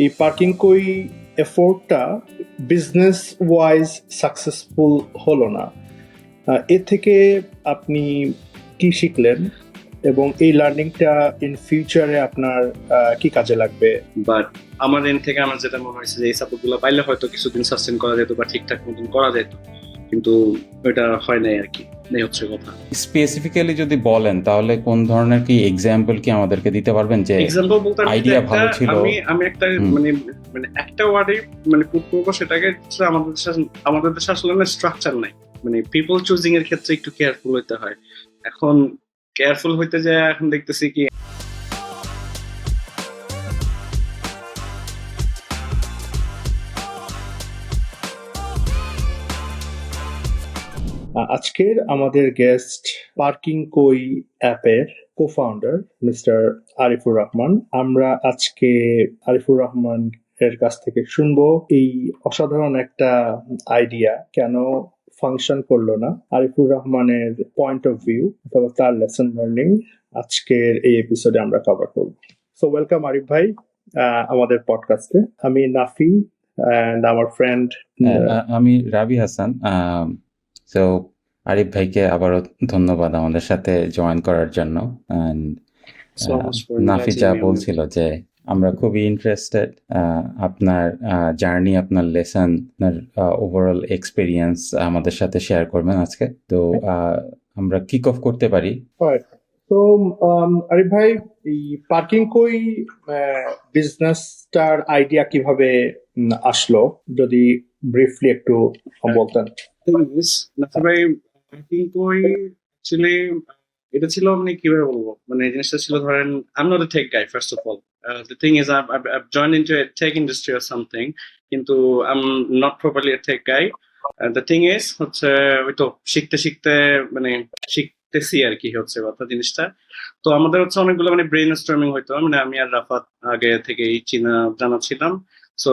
এই পার্কিং কই এফোর্টটা business wise successful হলো না। এর থেকে আপনি কি শিখলেন এবং এই লার্নিংটা ইন ফিউচারে আপনার কি কাজে লাগবে? বাট আমার এন্ড থেকে আমার যেটা মনে হয়েছে যে এই সাপোর্ট গুলো পাইলে হয়তো কিছুদিন সাস্টেন করা যেত বা ঠিকঠাক মতন করা যেত, কিন্তু ওইটা হয় নাই আর কি। এই হচ্ছে কথা। স্পেসিফিক্যালি যদি বলেন তাহলে কোন ধরনের কি এক্সাম্পল কি আমাদেরকে দিতে পারবেন যে এক্সাম্পল বলতে আইডিয়া ভালো ছিল? আমি একটা মানে মানে একটা ওয়ার্ডে মানে পুট করবো সেটাকে, আমাদের দেশে আসলে স্ট্রাকচার নাই। মানে পিপল চুজিং এর ক্ষেত্রে একটু কেয়ারফুল হইতে হয়। এখন কেয়ারফুল হইতে যায় এখন দেখতেছি কি আজকের আমাদের গেস্ট পার্কিং কই অ্যাপের কো-ফাউন্ডার মিস্টার আরিফুর রহমান। আমরা আজকে আরিফুর রহমান এর কাছ থেকে শুনবো এই অসাধারণ একটা আইডিয়া কেন ফাংশন করলো না, আরিফুর রহমানের পয়েন্ট অফ ভিউ অথবা তার লেসন লার্নিং আজকের এই এপিসোডে আমরা কভার করব। সো ওয়েলকাম আরিফ ভাই আমাদের পডকাস্টে। আমি নাফি অ্যান্ড আমার ফ্রেন্ড আমি রাবি হাসান। তো আরিফ ভাইকে আবারও ধন্যবাদ আমাদের সাথে জয়েন করার জন্য। নাফি যা বলছিল যে আমরা খুবই ইন্টারেস্টেড আপনার জার্নি, আপনার লেসন, আপনার ওভারঅল এক্সপিরিয়েন্স আমাদের সাথে শেয়ার করবেন আজকে। তো আমরা কিক অফ করতে পারি। তো আরিফ ভাই, এই পার্কিং কই বিজনেসটার আইডিয়া কিভাবে আসলো যদি ব্রিফলি একটু বলতেন। ভাই পার্কিং কই অ্যাকচুয়ালি এটা ছিল মানে কিভাবে বলবো, মানে জিনিসটা ছিল ধরেন I'm not a tech guy first of all. The thing is I've joined into a tech industry or something, কিন্তু I'm not properly a tech guy. The thing is হচ্ছে ওই তো শিখতে শিখতে মানে শিখতেছি আর কি হচ্ছে কথা জিনিসটা। তো আমাদের হচ্ছে অনেকগুলো মানে ব্রেন স্টর্মিং হইতো, মানে আমি আর রাফাত আগে থেকেই জানা ছিলাম। সো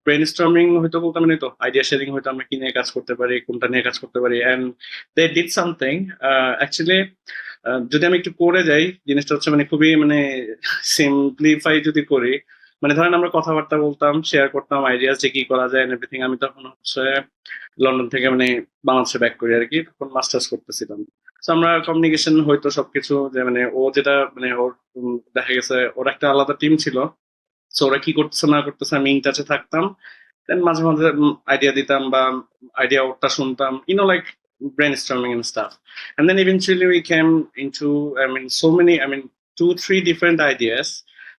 ব্রেন স্টর্মিং হইতো বলতে মানে তো আইডিয়া শেয়ারিং হইতো, আমরা কি নিয়ে কাজ করতে পারি, কোনটা নিয়ে কাজ করতে পারি, and they did something actually. যদি আমি একটু করে যাই জিনিসটা হচ্ছে মানে খুবই মানে সিম্পলিফাই যদি করি, মানে ধরেন আমরা কথাবার্তা বলতাম, শেয়ার করতাম আইডিয়াস যে কি করা যায় এভরিথিং। আমি তখন হচ্ছে লন্ডন থেকে মানে বাংলাদেশে ব্যাক করি আর কি, তখন মাস্টার্স করতেছিলাম। তো আমরা কমিউনিকেশন হয়তো সবকিছু যে মানে ও যেটা মানে ওর দেখা গেছে ওর একটা আলাদা টিম ছিল। সো ওরা কি করতেছে না করতেছে আমি ইন টাচে থাকতাম, দেন মাঝে মাঝে আইডিয়া দিতাম বা আইডিয়া ওরটা শুনতাম, like brainstorming and stuff. And then eventually we came into, I mean, so many, I mean, 2-3 different ideas.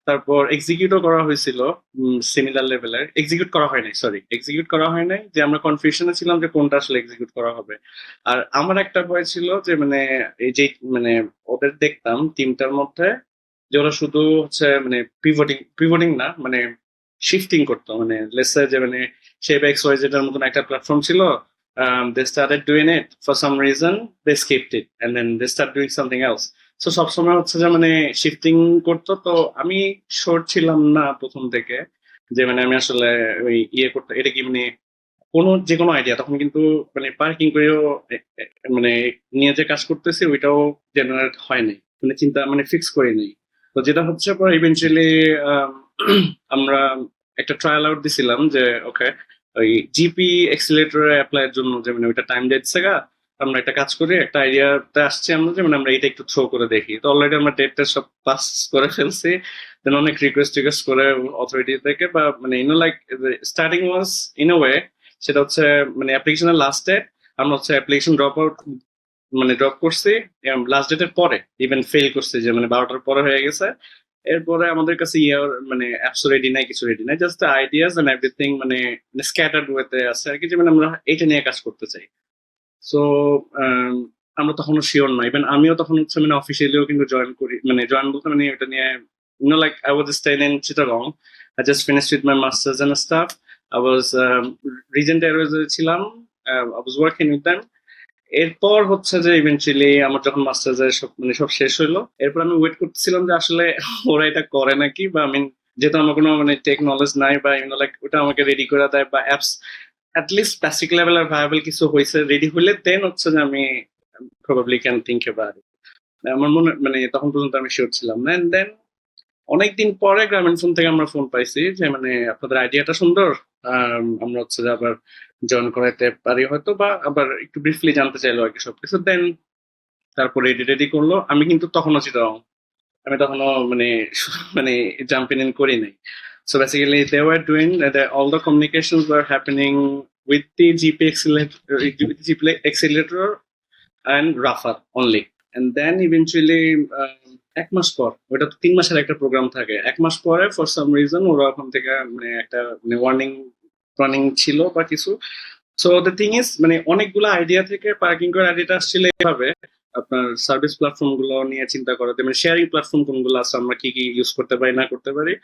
তারপর এক্সিকিউটও করা হয়েছিল সিমিলার লেভেলের। এক্সিকিউট করা হয় নাই যে আমরা কনফিউশনে ছিলাম যে কোনটা আসলে এক্সিকিউট করা হবে। আর আমার একটা ভয় ছিল যে মানে এই যে মানে ওদের দেখতাম টিমটার মধ্যে যে ওরা শুধু হচ্ছে মানে পিভটিং না মানে শিফটিং করতো, মানে লেটস সে যে মানে শেপ এক্স ওয়াই জেড এর মতন একটা প্ল্যাটফর্ম ছিল, they started doing it for some reason, they skipped it and then they start doing something else. So সবসময় হচ্ছে যে মানে শিফটিং করতো। তো আমি শোর ছিলাম না প্রথম থেকে যে মানে আমি আসলে ওই ইয়ে করতে এটা কি মানে যে কোনো আইডিয়া তখন কিন্তু মানে পার্কিং করেও মানে নিয়ে যে কাজ করতেছি ওইটাও জেনারেট হয় নাই, মানে চিন্তা মানে ফিক্স করে নেই। তো যেটা হচ্ছে পর ইভেন্চুয়ালি আমরা একটা ট্রায়াল আউট দিছিলাম যে ওকে ওই জিপি এক্সিলেটরে অ্যাপ্লাইয়ের জন্য যে মানে ওইটা টাইম দিচ্ছে গা, আমরা একটা কাজ করি, একটা আইডিয়াতে আসছি আমরা যে মানে আমরা এটা একটু থ্রো করে দেখি। তো অলরেডি আমরা ডেটটা সব পাস করে ফেলছি, দেন অনেক রিকোয়েস্ট করে অথরিটি থেকে বা মানে like starting was in a way, সেটা হচ্ছে মানে অ্যাপ্লিকেশনের লাস্ট ডেট আমরা হচ্ছে অ্যাপ্লিকেশন ড্রপ করছি লাস্ট ডেটের পরে, ইভেন ফেল করছি যে মানে 12টার পরে হয়ে গেছে। এরপরে আমাদের কাছে মানে অ্যাপস রেডি নাই, কিছু রেডি নাই, জাস্ট আইডিয়াস এন্ড এভরিথিং মানে স্ক্যাটার্ড ওয়েতে আছে আর কি, যে মানে আমরা এটা নিয়ে কাজ করতে চাই। সো আমরা তখনও শিওর না, ইভেন আমিও তখন হচ্ছে মানে অফিসিয়ালিও কিন্তু জয়েন বলতে মানে এটা নিয়ে like I was staying in Chittagong. I just finished with my masters and stuff. I was Regent Airways ছিলাম, I was working with them. এরপর হচ্ছে যে ইভেন্চুয়ালি আমার যখন মাস্টার্স এর সব শেষ হইলো, এরপর আমি ওয়েট করতেছিলাম যে আসলে ওরা এটা করে নাকি, বা যেহেতু আমার কোনো মানে টেক নলেজ নাই বা লাইক ওটা আমাকে রেডি করে দেয় বা অ্যাপস অ্যাটলিস্ট বেসিক লেভেল আর ভায়াবল কিছু হয়েছে রেডি হইলে দেন হচ্ছে যে আমি probably can think about it. আমার মনে মানে তখন পর্যন্ত আমি শিওর ছিলাম না। এন্ড দেন অনেকদিন পরে গ্রামীণ ফোন থেকে আমরা ফোন পাইছি যে মানে আপনাদের আইডিয়াটা সুন্দর, আমরা হচ্ছে যে আবার জয়েন করাইতে পারি হয়তো, বা আবার একটু ব্রিফলি জানতে চাইলো আর কি সবকিছু। দেন তারপরে রেডি করলো। আমি কিন্তু তখনও চিটাং, আমি তখনও মানে মানে জাম্পিং ইন করি নাই। So basically, they were doing all the communications were happening with the GP accelerator and Rafa only. And then eventually, এক মাস পর, ওটা তো 3 মাসের একটা প্রোগ্রাম থাকে, এক মাস পরে ফর সাম রিজন ওরা ওখান থেকে মানে একটা মানে ওয়ার্নিং ছিল বা কিছু। সো দ্য থিং ইজ মানে অনেকগুলো আইডিয়া থেকে পার্কিং করার আইডিয়াটা আসছিল এভাবে, আপনার সার্ভিস প্ল্যাটফর্ম গুলো নিয়ে চিন্তা করাতে, মানে শেয়ারিং প্ল্যাটফর্ম কোনগুলো আছে, আমরা কি কি ইউজ করতে পারি না করতে পারি।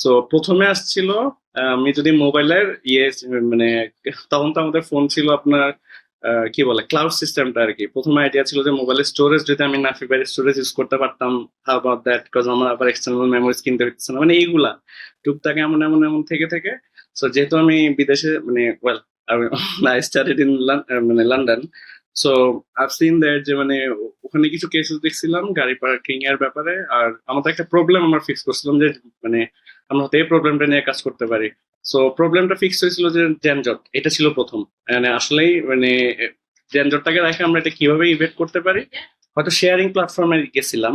সো প্রথমে আসছিল আমি যদি মোবাইলের মানে তখন তো আমাদের ফোন ছিল আপনার কি বলে ক্লাউড সিস্টেমটা আর কি। প্রথমে আইডিয়া ছিল যে মোবাইলের স্টোরেজ যদি আমি নাফিবারি স্টোরেজ ইউজ করতে পারতাম, হাউ অ্যাবাউট দ্যাট, বিকজ আমার আবার এক্সটার্নাল মেমোরিজ কিনতে হচ্ছে না, মানে এইগুলা টুকটাক এমন এমন এমন থেকে থেকে। সো যেহেতু আমি বিদেশে মানে ওয়েল I studied in মানে London, so I've seen that যে মানে ওখানে কিছু কেসেস দেখছিলাম গাড়ি পার্কিং এর ব্যাপারে। আর আমাদের একটা প্রবলেম আমরা ফিক্স করছিলাম যে মানে আমরা হয়তো এই প্রবলেমটা নিয়ে কাজ করতে পারি। সো প্রবলেমটা ফিক্স হয়েছিল যে যানজট, এটা ছিল প্রথম। মানে আসলেই মানে যানজটটাকে রেখে আমরা এটা কিভাবে ইভেট করতে পারি। হয়তো শেয়ারিং প্ল্যাটফর্মে গেছিলাম,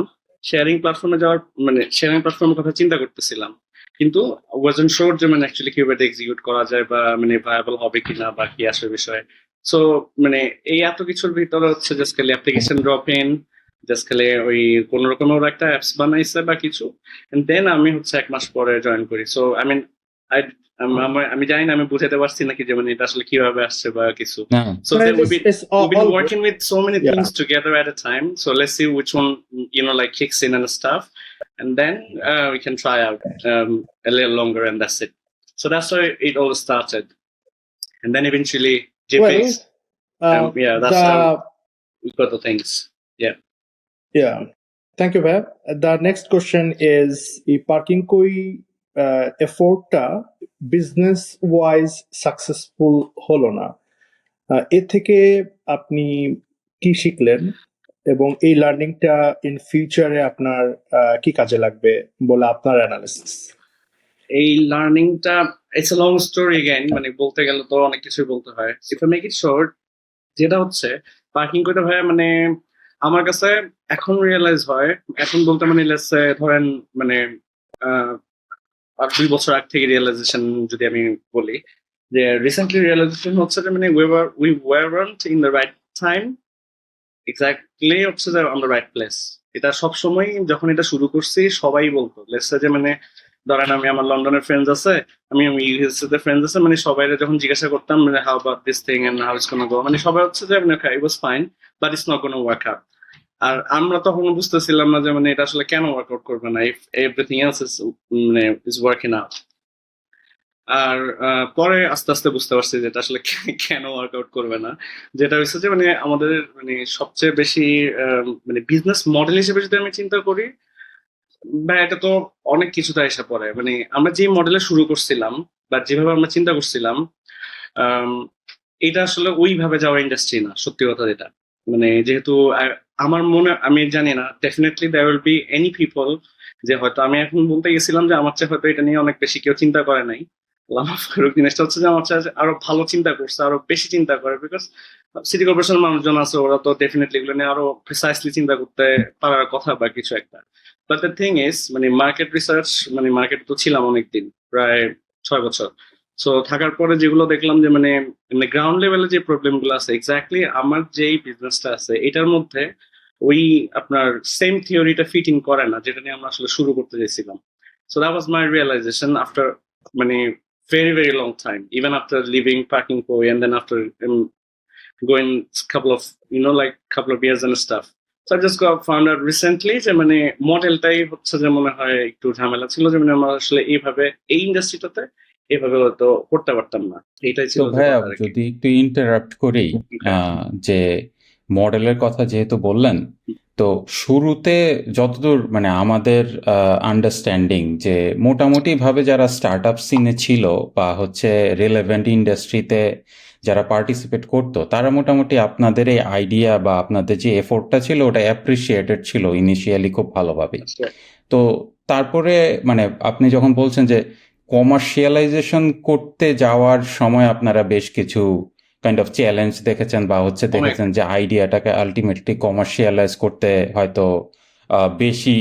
শেয়ারিং প্ল্যাটফর্মে যাওয়ার মানে শেয়ারিং প্ল্যাটফর্মের কথা চিন্তা করতেছিলাম, কিন্তু ওয়াজন্ট শিওর যে মানে অ্যাকচুয়ালি কিভাবে এক্সিকিউট করা যায় বা মানে ভায়াবল হবে কিনা বা কি আসে বিষয়। সো মানে এই এত কিছুর ভিতরে হচ্ছে জাস্ট খালি অ্যাপ্লিকেশন ড্রপ ইন, জাস্ট খালি ওই কোন রকম ওরা একটা অ্যাপস বানাইছে বা কিছু, এন্ড দেন আমি হচ্ছে এক মাস পরে জয়েন করি। সো আই মিন আমি জানি না আমি বুঝাতে পারছি নাকি যে মানে এটা আসলে কিভাবে আসছে বা কিছু। না So But then it's all we've been good. working with so many Yeah. things together at a time. So let's see which one like kicks in and stuff, and then we can try out a little longer, and that's it. So that's how it all started, and then eventually Well, JPEGs. Yeah, that's how the we got the things. yeah. Thank you, Bab. The next question is এই parking কই এফোর্টটা business wise successful হলো না, এর থেকে আপনি কি শিখলেন এবং এই লার্নিংটা ইন ফিউচারে আপনার কি কাজে লাগবে বলে আপনার অ্যানালিসিস? এই লার্নিংটা it's a long story again, মানে বলতে গেলে তো অনেক কিছুই বলতে হয়। If I make it short, যেটা হচ্ছে পার্কিং করতে হয় মানে আমার কাছে এখন রিয়েলাইজ হয়, এখন বলতে মানে লেটস সে ধরেন মানে আর 2 বছর আগ থেকে রিয়েলাইজেশন যদি আমি বলি, যে রিসেন্টলি রিয়েলাইজেশন হচ্ছে যে মানে we weren't in the right time, exactly হচ্ছে যে অন দ্য রাইট প্লেস। এটা সবসময় যখন এটা শুরু করছি সবাই বলতো, লেটস সে যে মানে ধরেন আমি আমার লন্ডনের ফ্রেন্ডস আছে, আমি ইউএসএ তে ফ্রেন্ডস আছে, মানে সবাই যখন জিজ্ঞাসা করতাম মানে how about this thing and how it's gonna go, মানে সবাই হচ্ছে যে মানে it was fine but it's not gonna work out. আর আমরা তখন বুঝতেছিলাম না যে মানে এটা আসলে কেন ওয়ার্কআউট করবে না, ইফ এভরিথিং এলস ইজ মানে ইজ ওয়ার্কিং আউট। আর পরে আস্তে আস্তে বুঝতে পারছি যে এটা আসলে কেন ওয়ার্কআউট করবে না। যেটা হচ্ছে যে মানে আমাদের মানে সবচেয়ে বেশি মানে বিজনেস মডেল হিসেবে যদি আমি চিন্তা করি, বা এটা তো অনেক কিছুতে এসে পড়ে। মানে আমরা যে মডেলে শুরু করছিলাম বা যেভাবে আমরা চিন্তা করছিলাম, এটা আসলে ওইভাবে যাওয়া ইন্ডাস্ট্রি না, সত্যি কথা যেটা। মানে যেহেতু আমার মনে, আমি জানি না, definitely there will be any people যে হয়তো আমি এখন বলতে গেছিলাম যে আমার চেয়ে হয়তো এটা নিয়ে অনেক বেশি কেউ চিন্তা করে নাই। জিনিসটা হচ্ছে যে আমার চেয়ে আরো ভালো চিন্তা করছে, আরো বেশি চিন্তা করে, বিকজ সিটি কর্পোরেশনের মানুষজন আছে, ওরা তো ডেফিনেটলি এগুলো নিয়ে আরো প্রিসাইসলি চিন্তা করতে পারার কথা বা কিছু একটা। বাট দ্য থিং ইজ মানে মার্কেট রিসার্চ, মানে মার্কেট তো ছিলাম অনেকদিন, প্রায় 6 বছর। সো থাকার পরে যেগুলো দেখলাম যে মানে গ্রাউন্ড লেভেলে যে প্রবলেম গুলো আছে, এক্স্যাক্টলি আমার যেই বিজনেসটা আছে এটার মধ্যে ওই আপনার সেম থিওরিটা ফিট ইন করে না যেটা নিয়ে আমরা আসলে শুরু করতে চাইছিলাম। So that was my realisation আফটার মানে very long time, even after leaving Parking Koi and then after going couple of years and stuff. So I just found out recently যে মানে মডেলটাই হচ্ছে যে মনে হয় একটু ঝামেলা ছিল, যে মানে আমরা আসলে এইভাবে এই ইন্ডাস্ট্রিটাতে এইভাবে হয়তো করতে পারতাম না। এইটাই ছিল। তো ভাইয়া যদি একটু ইন্টারাপ্ট করি, যে মডেলের কথা যেহেতু বললেন, তো শুরুতে যতদূর মানে আমাদের আন্ডারস্ট্যান্ডিং যে মোটামুটি ভাবে যারা স্টার্ট আপ সিনে ছিল বা হচ্ছে রিলেভেন্ট ইন্ডাস্ট্রিতে যারা পার্টিসিপেট করতো, তারা মোটামুটি আপনাদের এই আইডিয়া বা আপনাদের যে এফোর্টটা ছিল ওটা অ্যাপ্রিসিয়েটেড ছিল ইনিশিয়ালি খুব ভালোভাবে। তো তারপরে মানে আপনি যখন বলছেন যে কমার্শিয়ালাইজেশন করতে যাওয়ার সময় আপনারা বেশ কিছু কাইন্ড অফ চ্যালেঞ্জ দেখেছেন বা হচ্ছে অনেক দেখেছেন যে আইডিয়াটাকে আলটিমেটলি কমার্শিয়ালাইজ করতে হয়তো বেশি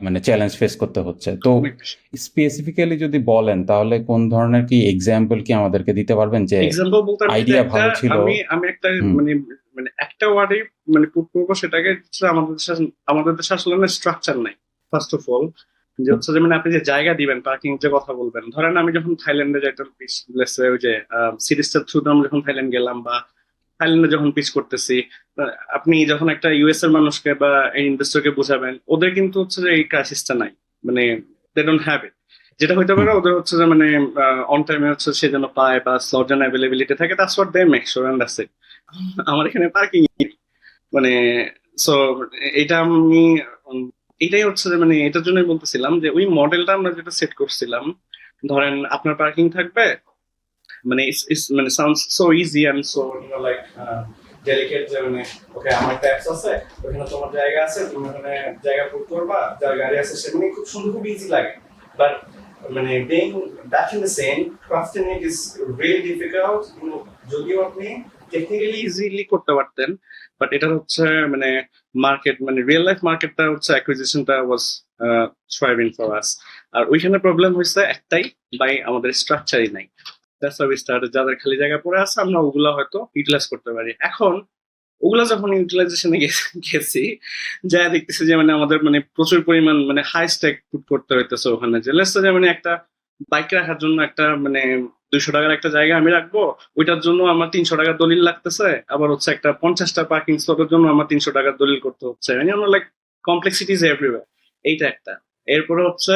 মানে চ্যালেঞ্জ ফেস করতে হচ্ছে। তো অনেক বেশি স্পেসিফিক্যালি যদি বলেন তাহলে কোন ধরনের কি এক্সাম্পল কি আমাদেরকে দিতে পারবেন যে এক্সাম্পল বলতে আমি যদি আইডিয়া একটা ভালো ছিল? আমি একটা হুম মানে মানে একটা ওয়ার্ডে মানে পুট করবো, সেটাকে হচ্ছে আমাদের দেশে আসলে স্ট্রাকচার নাই ফার্স্ট অফ অল। যে হচ্ছে যে মানে আপনি যে জায়গা দিবেন, পার্কিং যে কথা বলবেন, ধরেন আমি যখন থাইল্যান্ডে যাইতাম ওই যে সিরিজটার থ্রুতে আমরা যখন থাইল্যান্ড গেলাম বা থাইল্যান্ডে যখন পিচ করতেছি, আপনি যখন একটা ইউএস এর মানুষকে বা ইনভেস্টরকে বোঝাবেন, ওদের কিন্তু হচ্ছে যে এই ক্রাইসিসটা নাই, মানে দে ডোন্ট হ্যাভ ইট। যেটা হইতে হুম পারে ওদের হচ্ছে যে মানে অন টাইমে হচ্ছে সে যেন পায় বা স্লট যেন অ্যাভেলেবিলিটি থাকে, that's what they make sure, and that's it. আমার এখানে পার্কিং মানে সো এটা আমি উম, এটাই হচ্ছে যে মানে এটার জন্যই বলতেছিলাম যে ওই মডেলটা আমরা যেটা সেট করছিলাম, ধরেন আপনার পার্কিং থাকবে, মানে মানে sounds so easy and so like delicate, যে মানে ওকে আমার ট্যাক্স আছে, ওখানে তোমার জায়গা আছে, তুমি ওখানে জায়গা বুক করবা, যার গাড়ি আছে সে, মানে খুব সুন্দর, খুব ইজি লাগে। বাট মানে being back in the same crafting it is really difficult. যদিও আপনি টেকনিক্যালি ইজিলি করতে পারতেন, বাট এটা হচ্ছে মানে মার্কেট, মানে রিয়েল লাইফ মার্কেটটা হচ্ছে অ্যাকুইজিশনটা ওয়াজ থ্রাইভিং ফর আস। আর ওইখানে প্রবলেম হয়েছে একটাই, বাই আমাদের স্ট্রাকচারই নাই। That's how we started. যাদের খালি জায়গা পড়ে আছে আমরা ওগুলা হয়তো ইউটিলাইজ করতে পারি। এখন ওগুলা যখন ইউটিলাইজেশনে গেছি, যা দেখতেছি যে মানে আমাদের মানে প্রচুর পরিমাণ মানে হাই স্ট্যাক পুট করতে হইতেছে ওখানে। যে লেটস যে মানে একটা বাইক রাখার জন্য একটা মানে 200 টাকার একটা জায়গা আমি রাখবো, ওইটার জন্য আমার 300 টাকার দলিল লাগতেছে, আবার হচ্ছে একটা 50টা পার্কিং স্লটের জন্য আমার 300 টাকার দলিল করতে হচ্ছে, মানে লাইক কমপ্লেক্সিটিজ এভরিওয়্যার। এইটা একটা। এরপরে হচ্ছে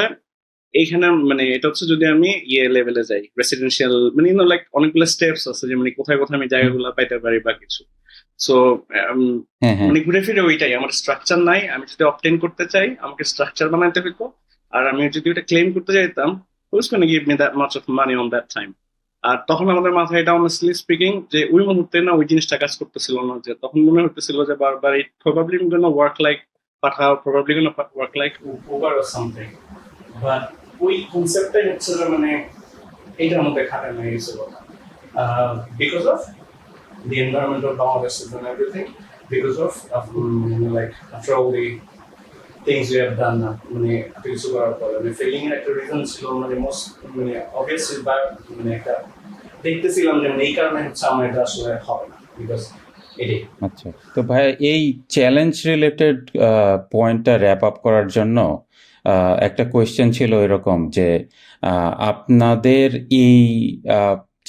এইখানে মানে এটা হচ্ছে যদি আমি ইয়ে লেভেলে যাই, রেসিডেন্সিয়াল, মানে লাইক অনেকগুলো স্টেপস আছে যে মানে কোথায় কোথায় আমি হুম, জায়গাগুলো পাইতে পারি বা কিছু। সো হ্যাঁ হ্যাঁ মানে ঘুরে ফিরে ওইটাই, আমার স্ট্রাকচার নাই। আমি যদি অবটেন করতে চাই আমাকে স্ট্রাকচার বানাইতে হইতো, আর আমি যদি ওটা ক্লেম করতে চাইতাম, who's gonna give me that much of money on that time? আর তখন আমাদের মাথায় এটা অনেস্টলি স্পিকিং যে ওই মুহূর্তে না ওই জিনিসটা কাজ করতেছিল না, যে তখন মনে হতেছিল যে বারবার it probably gonna work like Pathao, probably gonna work like Uber or something. But ওই কনসেপ্টটাই হচ্ছে যে মানে এইটার মধ্যে খাটে না এই কথা, because of the environmental boundaries and everything, because of like after all the things we have done না, মানে কিছু করার পরে মানে ফেলিং এর একটা রিজন ছিল, মানে মোস্ট মানে অবভিয়াসলি বা মানে একটা দেখতেছিলাম যে মানে এই কারণে হচ্ছে আমার এটা আসলে হবে না, বিকজ এটাই। আচ্ছা। তো ভাই এই চ্যালেঞ্জ রিলেটেড পয়েন্টটা র্যাপ আপ করার জন্য একটা কোয়েশ্চেন ছিল এরকম যে আপনাদের এই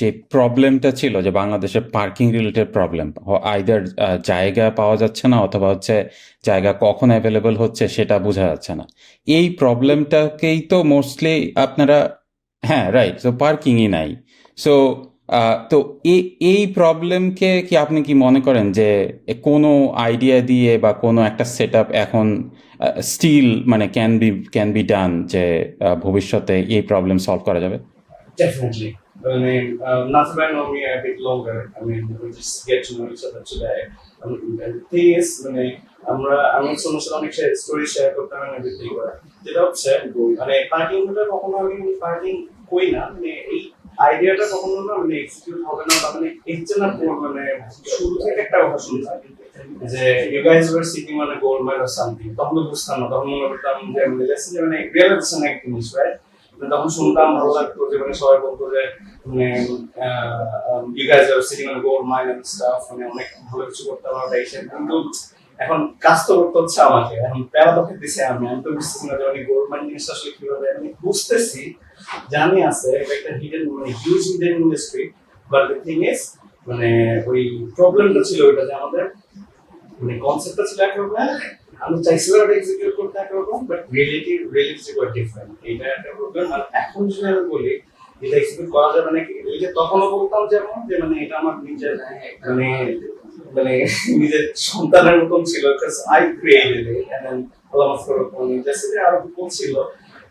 যে প্রবলেমটা ছিল যে বাংলাদেশে পার্কিং রিলেটেড প্রবলেম, আইদার জায়গা পাওয়া যাচ্ছে না অথবা হচ্ছে জায়গা কখন অ্যাভেলেবল হচ্ছে সেটা বোঝা যাচ্ছে না, এই প্রবলেমটাকেই তো মোস্টলি আপনারা, হ্যাঁ রাইট, তো পার্কিংই নাই। সো তো এই প্রবলেমকে কি আপনি কি মনে করেন যে কোনো আইডিয়া দিয়ে বা কোনো একটা সেট আপ এখন স্টিল মানে ক্যান বি ডান যে ভবিষ্যতে এই প্রবলেম সলভ করা যাবে? Definitely. I mean, Nathra know me a bit longer. I mean, we just get to know each other today. And the thing is, আমি তোমার সাথে অনেক স্টোরি শেয়ার করতাম and everything, যেটা হচ্ছে মানে পার্কিং হলে কখনো আমি পার্কিং করি না, মানে এই আইডিয়াটা কখনো না মানে এক্সিকিউট হবে না, বা মানে এর জন্য মানে শুরু থেকে একটা কথা শুনতাম যে you guys were sitting on a gold mine or something, তখন তো বুঝতাম না, তখন মনে করতাম যে মানে রিয়েলাইজেশন একটা জিনিস, রাইট? তখন শুনতাম ভালো লাগতো যে মানে সবাই বলতো যে মানে you guys are sitting on gold mine and stuff, মানে অনেক ভালো কিছু করতে পারবে এইসব, কিন্তু এখন কাজ তো করতে হচ্ছে আমাকে, এখন প্যারা তো দিছে আমি তো বুঝতেছি না যে মানে গোল্ড মাইন জিনিসটা আসলে কিভাবে, আমি বুঝতেছি জানি আছে একটা হিডেন মানে huge hidden industry, but the thing is মানে ওই প্রবলেমটা ছিল ওইটা যে আমাদের মানে কনসেপ্টটা ছিল একরকম, আমি চাইছিলাম ওটা এক্সিকিউট করতে একরকম, বাট রিয়েলিটি ওয়াজ ডিফারেন্ট। এইটা একটা প্রবলেম। আর এখন যদি আমি বলি এটা এক্সিকিউট করা যাবে নাকি, এই যে তখনও বলতাম যেমন যে মানে এটা আমার নিজের মানে মানে নিজের সন্তানের মতন ছিল, because I created it and then আল্লাহ মাফ করো মানে জাস্ট আরো কোন ছিল,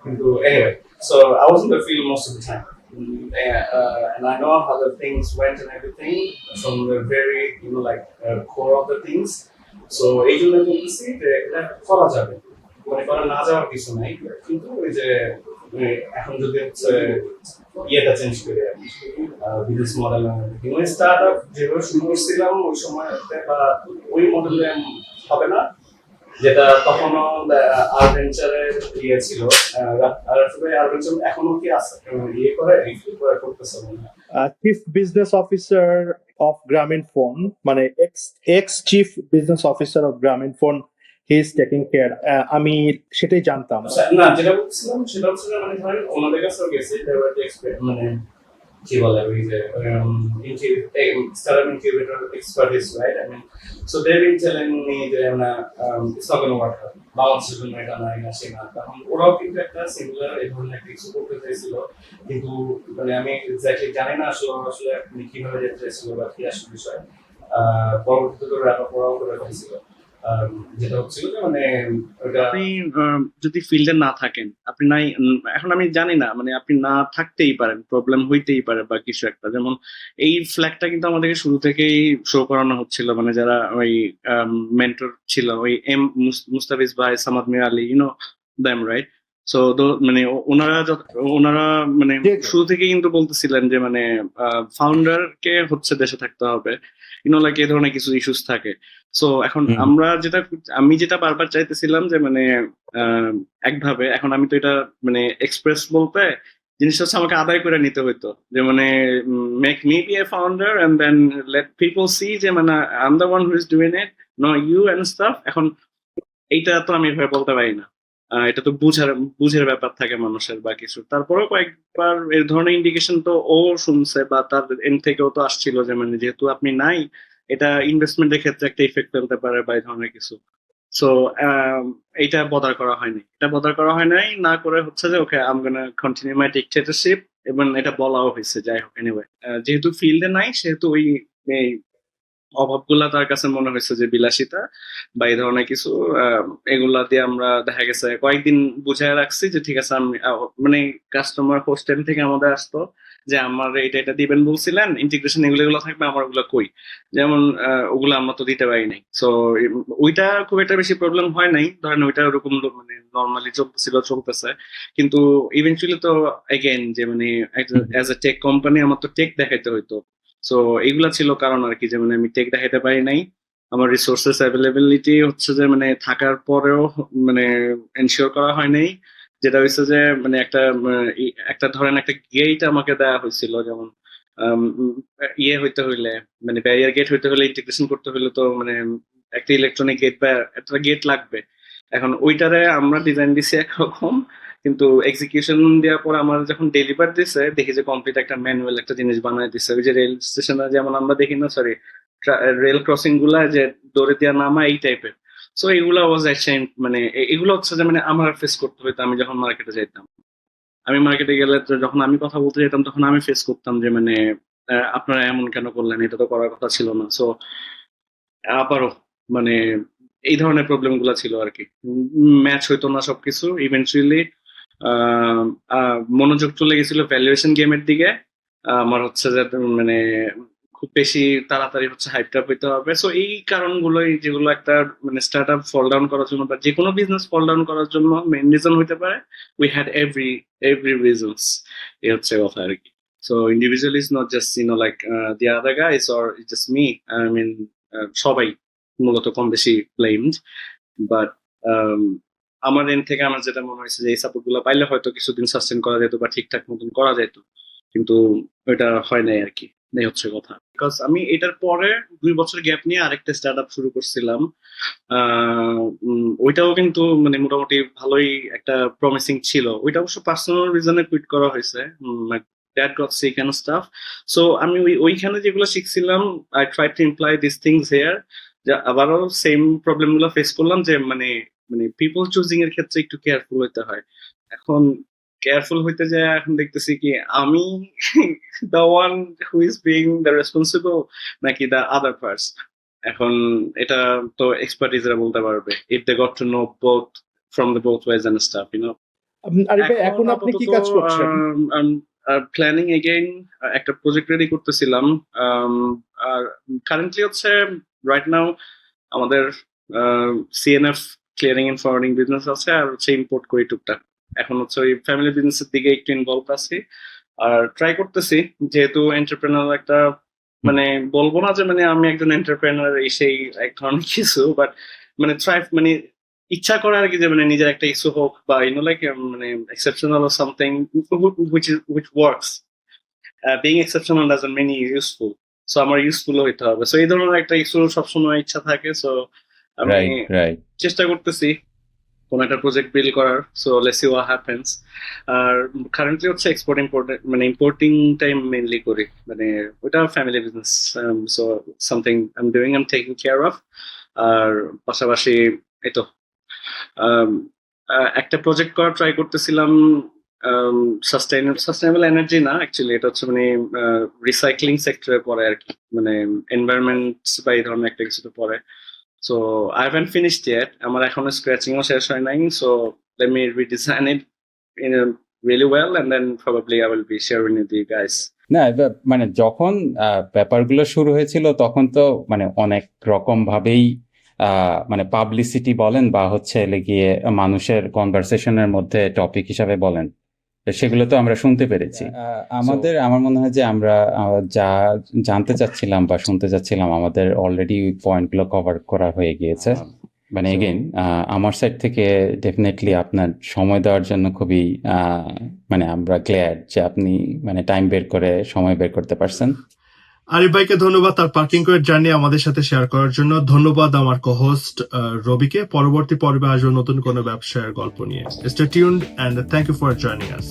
কিন্তু anyway so I was in the field most of the time. And I know how the things went and everything from the very like core of the things. So এই জন্য বলতেছি যে এটা করা যাবে, মানে করা না যাওয়ার কিছু নাই, কিন্তু ওই যে এখন যদি হচ্ছে ইয়েটা চেঞ্জ করে বিজনেস মডেল স্টার্ট আপ যেভাবে শুরু করছিলাম ওই সময় বা ওই মডেলে হবে না, যেটা তখনও আরভেঞ্চারের ইয়ে ছিল। আর আসলে আরভেঞ্চার এখনো কি আছে ইয়ে করে করতেছে মনে হয়। Chief business officer of Grameenphone, মানে ex chief business officer of Grameenphone, he is taking care. আমি সেটাই জানতাম। না, যেটা বলছিলাম সেটা হচ্ছে যে মানে ধরেন ওনাদের কাছেও গেছে, মানে কি বলে ওই যে startup incubator expertise, right? I mean, so they've been telling me যে না it's not going to work out, বাংলাদেশের জন্য এটা না, এটা সে না। তখন ওরাও কিন্তু একটা সিমিলার এই ধরনের একটা কিছু করতে চাইছিল, কিন্তু মানে আমি এক্স্যাক্টলি জানি না আসলে আপনি কিভাবে যেতে চাইছিল বা কি আসলে বিষয়। পরবর্তীতে তো র্যাপ ওরাও করে ফেলছিল, যেটা হচ্ছিল যে মানে আপনি যদি ফিল্ডে না থাকেন, আপনি নাই এখন আমি জানি না, মানে আপনি না থাকতেই পারেন, প্রবলেম হইতেই পারে বা কিছু একটা। যেমন এই ফ্ল্যাগটা কিন্তু আমাদেরকে শুরু থেকেই শো করানো হচ্ছিল, মানে যারা ওই মেন্টর ছিল, ওই মুস্তাফিজ ভাই, Samad Mir Ali, you know them, right? So মানে ওনারা মানে শুরু থেকে কিন্তু বলতেছিলেন যে মানে ফাউন্ডার কে হচ্ছে দেশে থাকতে হবে, লাইক এই ধরনের কিছু ইস্যুস থাকে। সো এখন আমি যেটা বারবার চাইতেছিলাম যে মানে একভাবে, এখন আমি তো এটা মানে এক্সপ্রেস বলতে জিনিসটা হচ্ছে আমাকে আদায় করে নিতে হইতো, যে মানে make me be a founder and then let people see যে মানে I am the one who is doing it, know you and stuff. এখন এইটা তো আমি এভাবে বলতে পারি না, এটা তো বুঝের ব্যাপার থাকে মানুষের বা কিছু। তারপরেও কয়েকবার এই ধরনের ইন্ডিকেশন তো ও শুনছে বা তার এন্ড থেকেও তো আসছিল যে মানে যেহেতু আপনি নাই, এটা ইনভেস্টমেন্টের ক্ষেত্রে একটা ইফেক্ট ফেলতে পারে বা এই ধরনের কিছু। সো এটা বদার করা হয়নি, না করে হচ্ছে যে okay I am gonna continue my dictatorship, এবং এটা বলাও হয়েছে। যাই হোক, এনিওয়ে, যেহেতু ফিল্ডে নাই সেহেতু ওই এই অভাবগুলা তার কাছে মনে হয়েছে যে বিলাসিতা বা এই ধরনের কিছু, এগুলা দিয়ে আমরা দেখা গেছে কয়েকদিন বুঝায় রাখছি যে ঠিক আছে। আমি মানে কাস্টমার হোস্টেল থেকে আমাদের আসতো যে আমার এটা দিবেন বলছিলেন, ইন্টিগ্রেশন এগুলো থাকবে, আমার ওগুলা কই, যেমন ওগুলো আমরা তো দিতে পারি নাই। সো ওইটা খুব একটা বেশি প্রবলেম হয় নাই, ধরেন ওইটা ওরকম মানে নর্মালি চলতেছে। কিন্তু ইভেন্চুয়ালি তো এগেইন যে মানে অ্যাজ এ টেক কোম্পানি আমার তো টেক দেখাইতে হইতো। সো এইগুলা ছিল কারণ আর কি, যে মানে আমি টেক দেখাইতে পারি নাই। আমার রিসোর্সেস অ্যাভেলেবিলিটি হচ্ছে যে মানে থাকার পরেও মানে এনশিওর করা হয় নাই, যেটা হচ্ছে যে মানে একটা ধরেন একটা গেট আমাকে দেওয়া হয়েছিল, যেমন ইয়ে হইতে হইলে মানে ব্যারিয়ার গেট হইতে হলে, ইন্টিগ্রেশন করতে হলে তো মানে একটা ইলেকট্রনিক গেট বা একটা গেট লাগবে। এখন ওইটারে আমরা ডিজাইন দিছি একরকম, কিন্তু এক্সিকিউশন দেওয়ার পর আমার যখন ডেলিভার দিছে দেখি যে কমপ্লিট একটা ম্যানুয়াল একটা জিনিস বানায় দিছে। ওই যে রেল স্টেশনে যেমন আমরা দেখি না, সরি, রেল ক্রসিং গুলা যে দৌড়ে দেওয়া নামা এই টাইপের। সো এগুলা ওয়াজ অ্যাকচুয়ালি মানে এগুলো হচ্ছে যে মানে আমার ফেস করতে হইতো আমি যখন মার্কেটে যাইতাম। আমি মার্কেটে গেলে তো যখন আমি কথা বলতে যেতাম তখন আমি ফেস করতাম যে মানে আপনারা এমন কেন করলেন, এটা তো করার কথা ছিল না। সো আবারও মানে এই ধরনের প্রবলেম গুলা ছিল আর কি, ম্যাচ হইতো না সবকিছু। ইভেন্চুয়ালি মনোযোগ চলে গেছিল ভ্যালুয়েশন গেমের দিকে। আমার হচ্ছে যে মানে খুব বেশি তাড়াতাড়ি হচ্ছে হাইপ টাপ হইতে হবে। সো এই কারণগুলোই যেগুলো একটা মানে স্টার্ট আপ ফল ডাউন করার জন্য বা যে কোনো বিজনেস ফল ডাউন করার জন্য মেইন রিজন হইতে পারে। উই হ্যাড এভরি রিজনস, এই হচ্ছে কথা আর কি। So individually is not just like the other guys or just me, I mean সবাই মূলত কম বেশি ব্লেমড। বাট আমার এন্ড থেকে আমার যেটা মনে হয়েছে যে এই সাপোর্ট গুলো পাইলে হয়তো কিছুদিন সাস্টেন করা যেত বা ঠিকঠাক মতন করা যেত, কিন্তু ওইটা হয় নাই আর কি। এই হচ্ছে কথা। বিকজ আমি এটার পরে 2 বছর গ্যাপ নিয়ে আরেকটা স্টার্ট আপ শুরু করছিলাম। ওইটাও কিন্তু মানে মোটামুটি ভালোই একটা প্রমিসিং ছিল। ওইটা অবশ্য পার্সোনাল রিজনে কুইট করা হয়েছে, dad got sick and stuff. So আমি ওইখানে যেগুলো শিখছিলাম, I try to imply this things here. আবারও সেম প্রবলেম গুলো ফেস করলাম, যে মানে পিপল চুজিং এর ক্ষেত্রে একটু কেয়ারফুল হইতে হয়। এখন কেয়ারফুল হইতে যায় এখন দেখতেছি কি আমি the one who is being the responsible নাকি দ্য আদার পার্সন। এখন এটা তো এক্সপার্টিজরা বলতে পারবে, if they got to know both from the both ways and stuff, Arif ভাই, এখন আপনি কি কাজ করছেন? প্ল্যানিং এগেইন একটা প্রজেক্ট রেডি করতেছিলাম। আর কারেন্টলি হচ্ছে রাইট নাও আমাদের CNF clearing and forwarding business আছে, আর হচ্ছে ইম্পোর্ট করি টুকটাক। এখন হচ্ছে ওই ফ্যামিলি বিজনেসের দিকে একটু ইনভলভ আছি, আর ট্রাই করতেছি, যেহেতু এন্টারপ্রেনার একটা মানে বলবো না যে মানে আমি একজন এন্টারপ্রেনার এই সেই এক ধরনের কিছু, বাট মানে ট্রাই মানে ইচ্ছা করে আর কি যে মানে নিজের একটা ইস্যু হোক বা ইউনো লাইক মানে exceptional or something which works. Being exceptional doesn't mean useful, so আমার ইউজফুল হইতে হবে। সো এই ধরনের একটা ইস্যু সবসময় ইচ্ছা থাকে। সো আমি রাইট চেষ্টা করতেছি কোন একটা প্রজেক্ট বিল্ড করার। So let's see what happens. আর কারেন্টলি হচ্ছে এক্সপোর্ট ইম্পোর্ট মানে ইম্পোর্টিং টাইম মেইনলি করি, মানে ওটা family business. So something I am doing, I am taking care of. আর পাশাপাশি এই তো একটা প্রজেক্ট করার ট্রাই করতেছিলাম, সাস্টেইনেবল এনার্জি না, অ্যাকচুয়ালি এটা হচ্ছে মানে রিসাইক্লিং সেক্টরে পড়ে আর কি, মানে এনভায়রনমেন্ট বা এই ধরনের একটা কিছুতে পড়ে। So I haven't finished yet, আমার এখনো স্ক্র্যাচিংও শেষ হয় নাই। So let me redesign it in really well and then probably I will be sharing with you guys. না মানে যখন ব্যাপারগুলো শুরু হয়েছিল তখন তো মানে অনেক রকম ভাবেই মানে পাবলিসিটি বলেন বা হচ্ছে গিয়ে মানুষের কনভারসেশনের মধ্যে টপিক হিসাবে বলেন, তো সেগুলো তো আমরা শুনতে পেরেছি। আমার মনে হয় যে আমরা যা জানতে চাচ্ছিলাম বা শুনতে চাচ্ছিলাম আমাদের অলরেডি পয়েন্টগুলো কভার করা হয়ে গিয়েছে। মানে এগেইন আমার সাইড থেকে ডেফিনেটলি আপনার সময় দেওয়ার জন্য খুবই মানে আমরা গ্ল্যাড যে আপনি মানে টাইম বের করে সময় বের করতে পারছেন। আরিফ ভাইকে ধন্যবাদ তার পার্কিং কোয়ের জার্নি আমাদের সাথে শেয়ার করার জন্য। ধন্যবাদ আমার কো-হোস্ট রবিকে। পরবর্তী পর্বে আসবো নতুন কোনো ব্যবসায়ের গল্প নিয়ে। Stay tuned and thank you for joining us.